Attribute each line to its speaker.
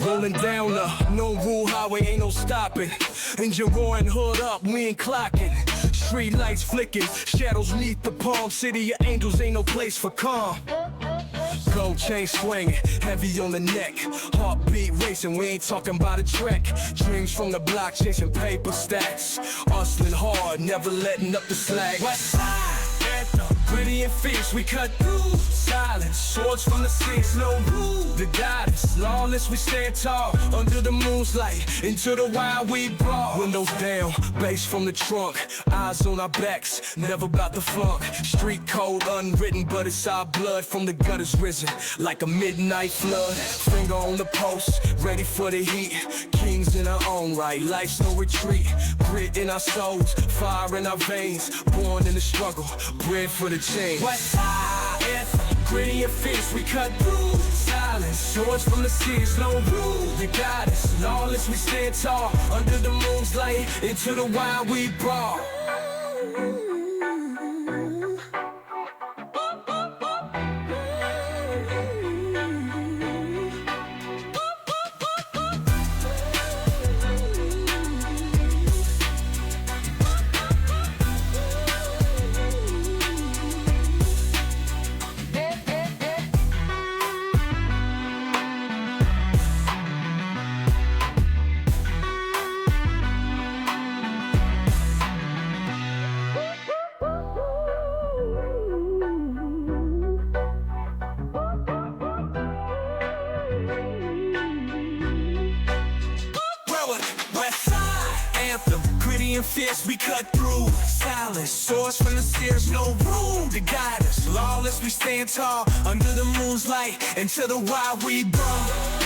Speaker 1: Rolling down the no rule highway, ain't no stopping. Engine roaring, hood up, we ain't clocking. Street lights flicking, shadows neath the palm. City of angels, ain't no place for calm. Gold chain swinging, heavy on the neck. Heartbeat racing, we ain't talking about a trek. Dreams from the block, chasing paper stacks. Hustling hard, never letting up the slack. Westside, anthem, gritty and fierce, we cut through. Silence, swords from the seers, no rule. The goddess, lawless, we stand tall. Under the moon's light, into the wild we brawl. Windows down, bass from the trunk. Eyes on our backs, never about the flunk. Street code unwritten, but it's our blood. From the gutters risen, like a midnight flood. Finger on the post, ready for the heat. Kings in our own right, life's no retreat. Grit in our souls, fire in our veins. Born in the struggle, bred for the change. Westside, anthem, gritty and fierce, we cut through. Silence, swords from the seers, no rule. The goddess, lawless, we stand tall. Under the moon's light, into the wild we brawl. Westside, anthem, gritty and fierce, we cut through. Silence, swords from the seers, no rule. The goddess, lawless, we stand tall. Under the moon's light, into the wild we brawl.